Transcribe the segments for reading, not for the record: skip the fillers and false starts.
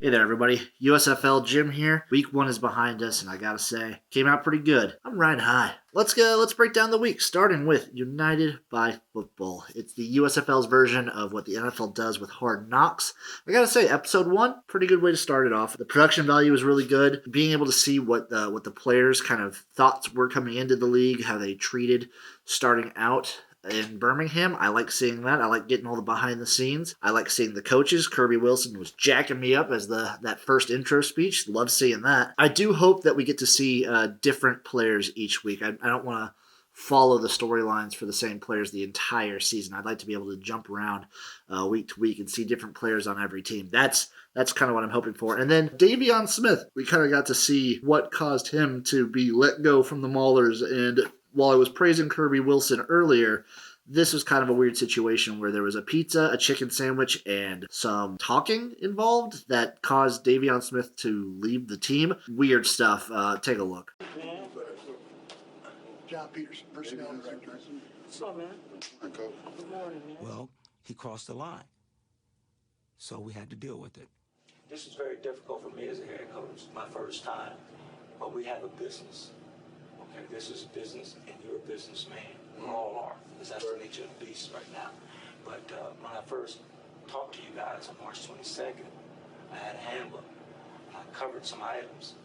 Hey there, everybody. USFL Jim here. Week 1 is behind us, and I gotta say, came out pretty good. I'm riding high. Let's break down the week, starting with United by Football. It's the USFL's version of what the NFL does with Hard Knocks. I gotta say, episode 1, pretty good way to start it off. The production value was really good. Being able to see what the players' kind of thoughts were coming into the league, how they treated starting out in Birmingham. I like seeing that. I like getting all the behind the scenes. I like seeing the coaches. Kirby Wilson was jacking me up as that first intro speech. Love seeing that. I do hope that we get to see different players each week. I don't want to follow the storylines for the same players the entire season. I'd like to be able to jump around week to week and see different players on every team. That's kind of what I'm hoping for. And then Davion Smith, we kind of got to see what caused him to be let go from the Maulers. And while I was praising Kirby Wilson earlier, this was kind of a weird situation where there was a pizza, a chicken sandwich, and some talking involved that caused Davion Smith to leave the team. Weird stuff. Take a look. John Peterson, personnel director. What's up, man? Hi, Coach. Good morning, man. Well, he crossed the line. So we had to deal with it. This is very difficult for me as a head coach, my first time, but we have a business. Okay, this is a business, and you're a businessman. We all are, because that's the nature of the beast right now. But when I first talked to you guys on March 22nd, I had a handbook. I covered some items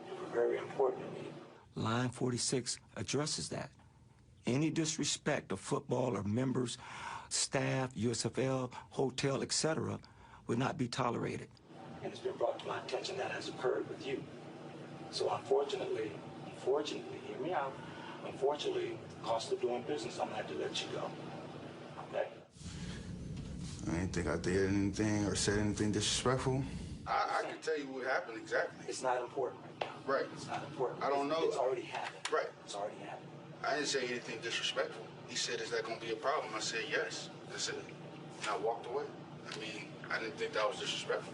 that were very important to me. Line 46 addresses that. Any disrespect of football or members, staff, USFL, hotel, etc. would not be tolerated. And it's been brought to my attention that has occurred with you. So unfortunately, hear me out, unfortunately, cost of doing business, I'm going to have to let you go. Okay? I didn't think I did anything or said anything disrespectful. I can tell you what happened exactly. It's not important right now. Right. It's not important. I don't know. It's already happened. Right. It's already happened. I didn't say anything disrespectful. He said, is that going to be a problem? I said, yes. That's it. And I walked away. I mean, I didn't think that was disrespectful.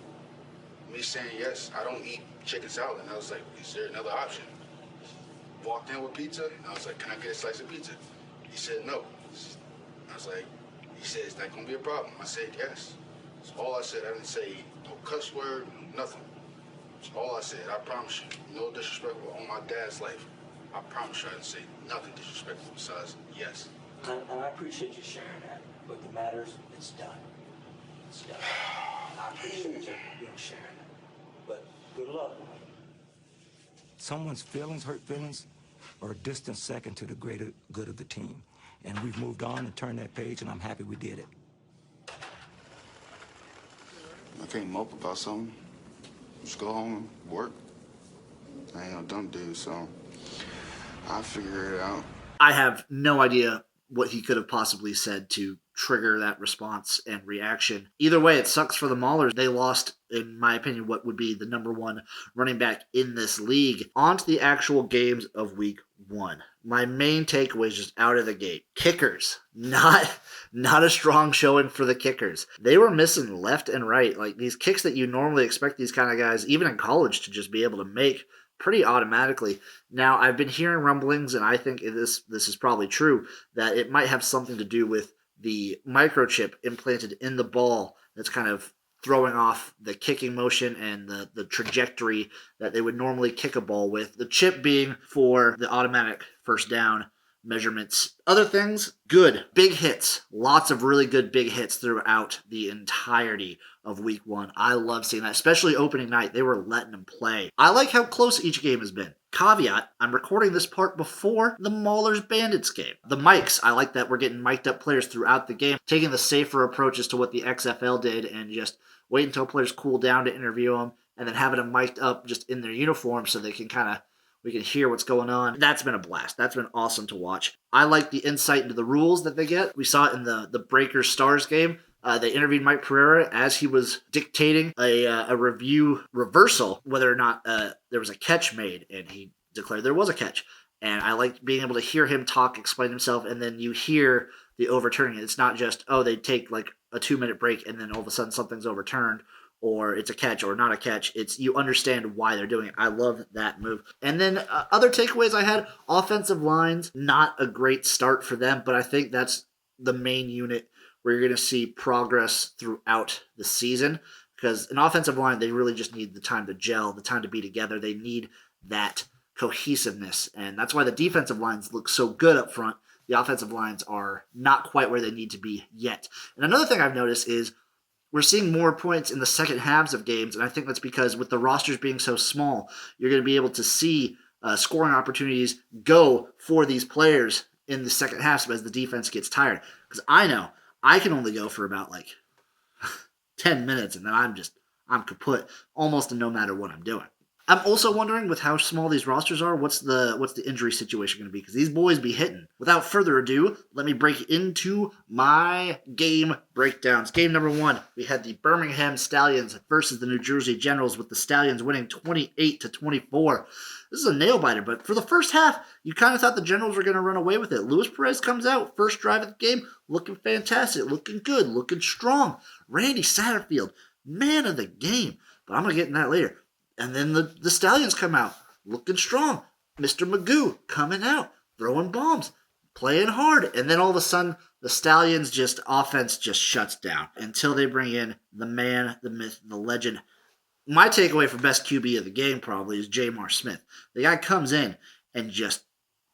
Me saying yes, I don't eat chicken salad. And I was like, is there another option? Walked in with pizza, and I was like, can I get a slice of pizza? He said no. I was like, he said, is that going to be a problem? I said, yes. That's all I said. I didn't say no cuss word, nothing. That's all I said. I promise you. No disrespectful on my dad's life. I promise you I didn't say nothing disrespectful besides yes. And I appreciate you sharing that, but the matters, it's done. It's done. I appreciate you sharing that, but good luck. Someone's feelings, hurt feelings, are a distant second to the greater good of the team. And we've moved on and turned that page, and I'm happy we did it. I can't mope about something. Just go home and work. I ain't no dumb dude, so I'll figure it out. I have no idea what he could have possibly said to trigger that response and reaction. Either way, it sucks for the Maulers. They lost, in my opinion, what would be the number 1 running back in this league. On to the actual games of week 1. My main takeaway is just out of the gate. Kickers. Not a strong showing for the kickers. They were missing left and right. Like these kicks that you normally expect these kind of guys, even in college, to just be able to make pretty automatically. Now, I've been hearing rumblings, and I think this is probably true, that it might have something to do with the microchip implanted in the ball that's kind of throwing off the kicking motion and the trajectory that they would normally kick a ball with. The chip being for the automatic first down measurements. Other things, good. Big hits. Lots of really good big hits throughout the entirety of week 1. I love seeing that, especially opening night. They were letting them play. I like how close each game has been. Caveat, I'm recording this part before the Maulers Bandits game. The mics, I like that we're getting mic'd up players throughout the game, taking the safer approaches to what the XFL did and just wait until players cool down to interview them and then having them mic'd up just in their uniform so they can we can hear what's going on. That's been a blast. That's been awesome to watch. I like the insight into the rules that they get. We saw it in the Breakers Stars game. They interviewed Mike Pereira as he was dictating a review reversal, whether or not there was a catch made, and he declared there was a catch. And I liked being able to hear him talk, explain himself, and then you hear the overturning. It's not just, they take like a 2-minute break and then all of a sudden something's overturned, or it's a catch or not a catch. It's you understand why they're doing it. I love that move. And then other takeaways I had, offensive lines, not a great start for them, but I think that's the main unit where you're going to see progress throughout the season, because an offensive line, they really just need the time to gel, the time to be together. They need that cohesiveness, and that's why the defensive lines look so good up front. The offensive lines are not quite where they need to be yet. And another thing I've noticed is we're seeing more points in the second halves of games, and I think that's because with the rosters being so small, you're going to be able to see scoring opportunities go for these players in the second half as the defense gets tired. Because I know I can only go for about 10 minutes, and then I'm kaput almost no matter what I'm doing. I'm also wondering, with how small these rosters are, what's the injury situation going to be? Because these boys be hitting. Without further ado, let me break into my game breakdowns. Game number 1, we had the Birmingham Stallions versus the New Jersey Generals, with the Stallions winning 28-24. This is a nail-biter, but for the first half, you kind of thought the Generals were going to run away with it. Luis Perez comes out, first drive of the game, looking fantastic, looking good, looking strong. Randy Satterfield, man of the game. But I'm going to get in that later. And then the Stallions come out, looking strong. Mr. Magoo coming out, throwing bombs, playing hard. And then all of a sudden, the Stallions offense just shuts down until they bring in the man, the myth, the legend. My takeaway for best QB of the game probably is J'Mar Smith. The guy comes in and just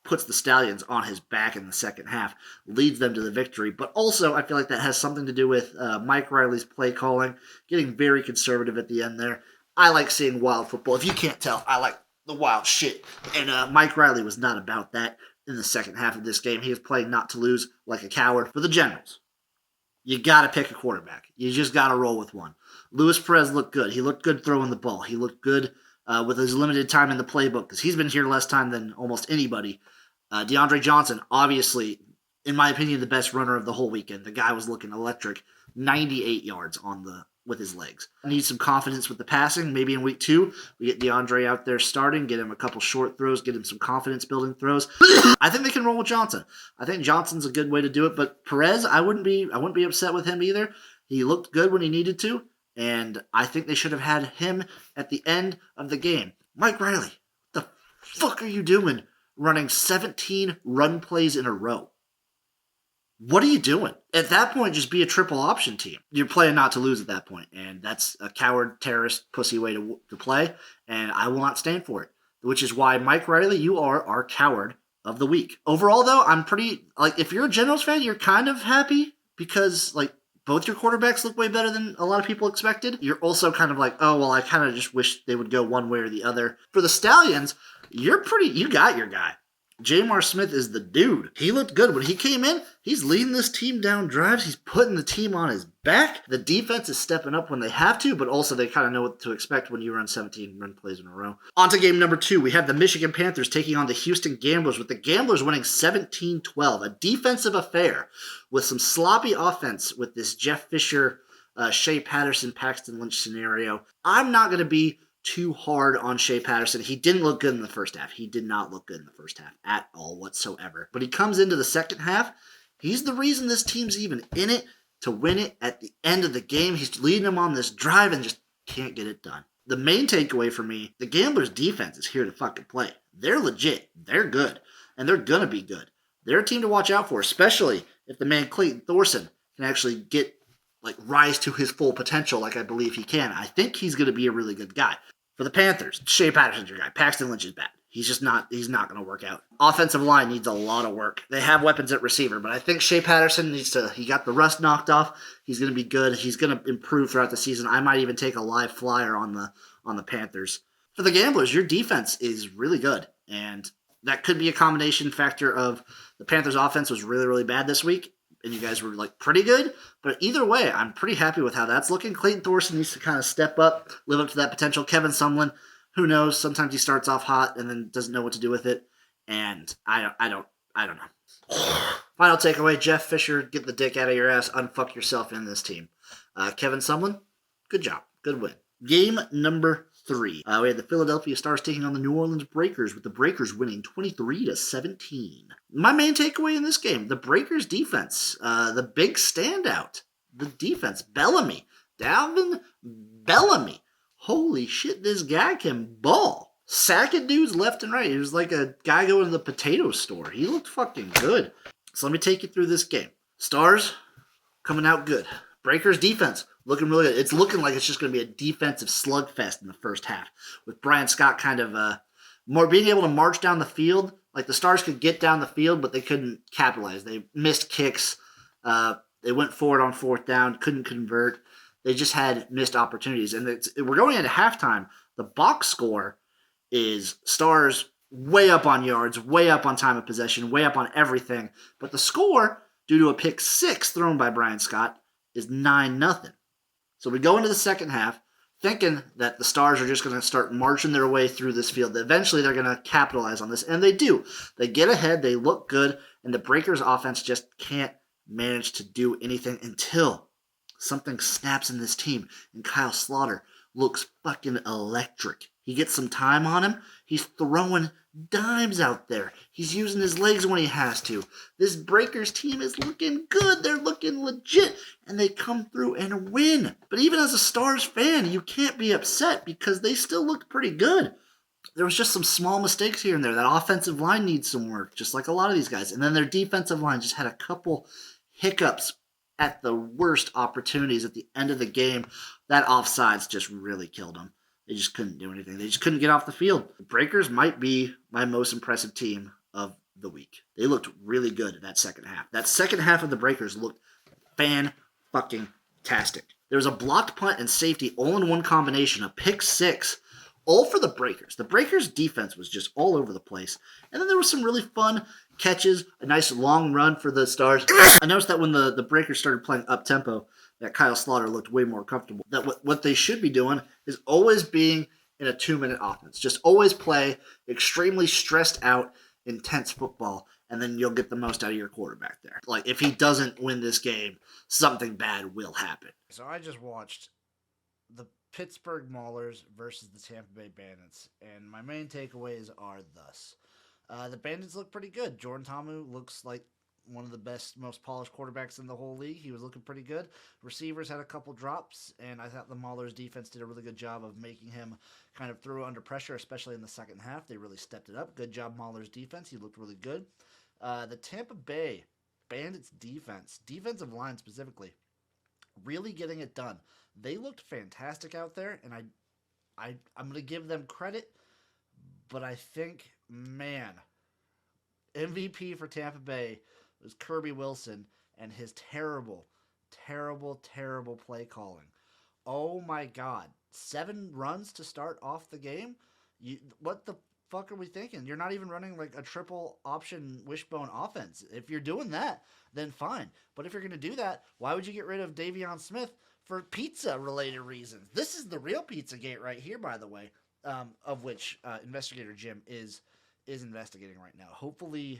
puts the Stallions on his back in the second half, leads them to the victory. But also, I feel like that has something to do with Mike Riley's play calling, getting very conservative at the end there. I like seeing wild football. If you can't tell, I like the wild shit. And Mike Riley was not about that in the second half of this game. He was playing not to lose like a coward. For the Generals, you got to pick a quarterback. You just got to roll with one. Luis Perez looked good. He looked good throwing the ball. He looked good with his limited time in the playbook, because he's been here less time than almost anybody. DeAndre Johnson, obviously, in my opinion, the best runner of the whole weekend. The guy was looking electric. 98 yards with his legs. Needs some confidence with the passing. Maybe in week 2, we get DeAndre out there starting, get him a couple short throws, get him some confidence building throws. I think they can roll with Johnson. I think Johnson's a good way to do it, but Perez, I wouldn't be upset with him either. He looked good when he needed to, and I think they should have had him at the end of the game. Mike Riley, what the fuck are you doing running 17 run plays in a row? What are you doing? At that point, just be a triple option team. You're playing not to lose at that point, and that's a coward, terrorist, pussy way to play, and I will not stand for it. Which is why, Mike Riley, you are our coward of the week. Overall, though, I'm pretty, if you're a Generals fan, you're kind of happy because, both your quarterbacks look way better than a lot of people expected. You're also kind of oh, well, I kind of just wish they would go one way or the other. For the Stallions, you got your guy. J'Mar Smith is the dude. He looked good. When he came in, he's leading this team down drives. He's putting the team on his back. The defense is stepping up when they have to, but also they kind of know what to expect when you run 17 run plays in a row. On to game number 2. We have the Michigan Panthers taking on the Houston Gamblers, with the Gamblers winning 17-12. A defensive affair with some sloppy offense with this Jeff Fisher, Shea Patterson, Paxton Lynch scenario. I'm not going to be too hard on Shea Patterson. He didn't look good in the first half. He did not look good in the first half at all whatsoever. But he comes into the second half. He's the reason this team's even in it to win it at the end of the game. He's leading them on this drive and just can't get it done. The main takeaway for me, the Gamblers' defense is here to fucking play. They're legit. They're good. And they're going to be good. They're a team to watch out for, especially if the man Clayton Thorson can actually get rise to his full potential like I believe he can. I think he's going to be a really good guy. For the Panthers, Shea Patterson's your guy. Paxton Lynch is bad. He's not going to work out. Offensive line needs a lot of work. They have weapons at receiver, but I think Shea Patterson he got the rust knocked off. He's going to be good. He's going to improve throughout the season. I might even take a live flyer on the Panthers. For the Gamblers, your defense is really good, and that could be a combination factor of the Panthers' offense was really, really bad this week, and you guys were pretty good. But either way, I'm pretty happy with how that's looking. Clayton Thorson needs to kind of step up, live up to that potential. Kevin Sumlin, who knows? Sometimes he starts off hot and then doesn't know what to do with it. And I don't know. Final takeaway: Jeff Fisher, get the dick out of your ass, unfuck yourself in this team. Kevin Sumlin, good job, good win. Game number 3. We had the Philadelphia Stars taking on the New Orleans Breakers, with the Breakers winning 23-17. My main takeaway in this game, the Breakers defense, the big standout, the defense. Bellamy, Dalvin Bellamy. Holy shit, this guy can ball. Sacking dudes left and right. He was like a guy going to the potato store. He looked fucking good. So let me take you through this game. Stars coming out good. Breakers defense looking really good. It's looking like it's just going to be a defensive slugfest in the first half, with Brian Scott kind of more being able to march down the field. Like the Stars could get down the field, but they couldn't capitalize. They missed kicks. They went forward on fourth down, couldn't convert. They just had missed opportunities. And we're going into halftime. The box score is Stars way up on yards, way up on time of possession, way up on everything. But the score, due to a pick six thrown by Brian Scott, is 9-0. So we go into the second half thinking that the Stars are just going to start marching their way through this field. Eventually they're going to capitalize on this, and they do. They get ahead, they look good, and the Breakers offense just can't manage to do anything until something snaps in this team, and Kyle Slaughter looks fucking electric. He gets some time on him. He's throwing dimes out there. He's using his legs when he has to. This Breakers team is looking good. They're looking legit, and they come through and win. But even as a Stars fan, you can't be upset because they still looked pretty good. There was just some small mistakes here and there. That offensive line needs some work, just like a lot of these guys. And then their defensive line just had a couple hiccups at the worst opportunities at the end of the game. That offsides just really killed them. They just couldn't do anything. They just couldn't get off the field. The Breakers might be my most impressive team of the week. They looked really good that second half. That second half of the Breakers looked fan-fucking-tastic. There was a blocked punt and safety all in one combination, a pick six, all for the Breakers. The Breakers' defense was just all over the place. And then there was some really fun catches, a nice long run for the Stars. I noticed that when the Breakers started playing up-tempo, that Kyle Slaughter looked way more comfortable. That what they should be doing is always being in a 2-minute offense. Just always play extremely stressed out, intense football, and then you'll get the most out of your quarterback there. Like, if he doesn't win this game, something bad will happen. So I just watched the Pittsburgh Maulers versus the Tampa Bay Bandits, and my main takeaways are thus. The Bandits look pretty good. Jordan Ta'amu looks like one of the best, most polished quarterbacks in the whole league. He was looking pretty good. Receivers had a couple drops, and I thought the Maulers defense did a really good job of making him kind of throw under pressure, especially in the second half. They really stepped it up. Good job, Maulers defense. He looked really good. The Tampa Bay Bandits defensive line specifically, really getting it done. They looked fantastic out there, and I'm going to give them credit, but I think, man, MVP for Tampa Bay was Kirby Wilson and his terrible play calling. Oh my God. 7 runs to start off the game? What the fuck are we thinking? You're not even running like a triple option wishbone offense. If you're doing that, then fine. But if you're going to do that, why would you get rid of Davion Smith for pizza-related reasons? This is the real Pizzagate right here, by the way, of which Investigator Jim is investigating right now. Hopefully,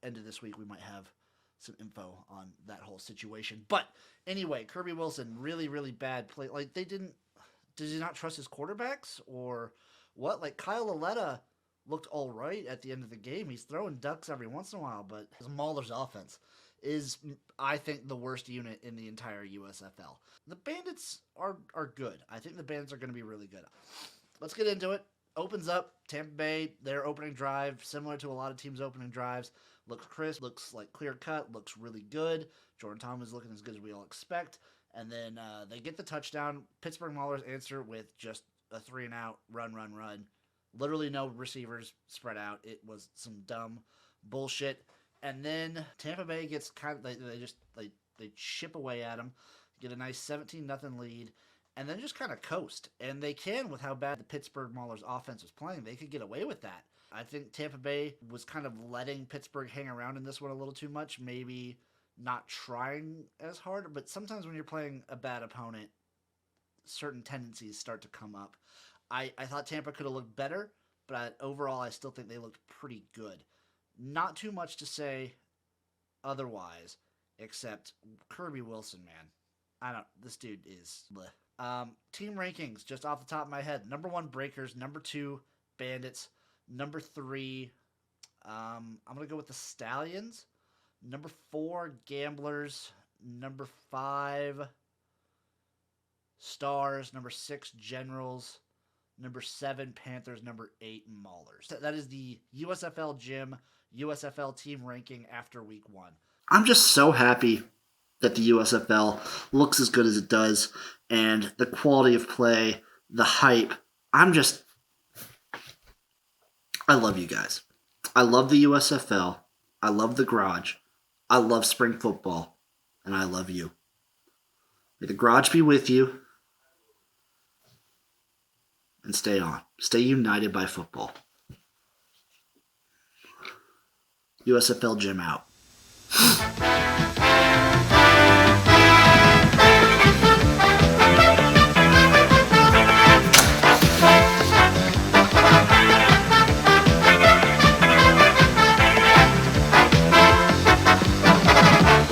end of this week, we might have some info on that whole situation. But anyway, Kirby Wilson, really, really bad play. Like, did he not trust his quarterbacks or what? Like, Kyle Lauletta looked all right at the end of the game. He's throwing ducks every once in a while, but Maulers' offense is, I think, the worst unit in the entire USFL. The Bandits are good. I think the Bandits are going to be really good. Let's get into it. Opens up, Tampa Bay, their opening drive, similar to a lot of teams' opening drives. Looks crisp, looks like clear-cut, looks really good. Jordan Thomas is looking as good as we all expect. And then they get the touchdown. Pittsburgh Maulers answer with just a 3-and-out, run. Literally no receivers spread out. It was some dumb bullshit. And then Tampa Bay gets kind of, they chip away at them, get a nice 17-0 lead, and then just kind of coast. And they can, with how bad the Pittsburgh Maulers offense was playing, they could get away with that. I think Tampa Bay was kind of letting Pittsburgh hang around in this one a little too much, maybe not trying as hard, but sometimes when you're playing a bad opponent, certain tendencies start to come up. I thought Tampa could have looked better, but overall I still think they looked pretty good. Not too much to say otherwise, except Kirby Wilson, man. This dude is bleh. Team rankings, just off the top of my head. Number 1, Breakers. Number 2, Bandits. Number 3, I'm going to go with the Stallions. Number 4, Gamblers. Number 5, Stars, number 6, Generals, number 7, Panthers, number 8, Maulers. That is the USFL Jim USFL team ranking after week 1. I'm just so happy that the USFL looks as good as it does, and the quality of play, the hype. I love you guys. I love the USFL. I love the Garage. I love spring football. And I love you. May the Garage be with you. And stay on. Stay united by football. USFL Jim out.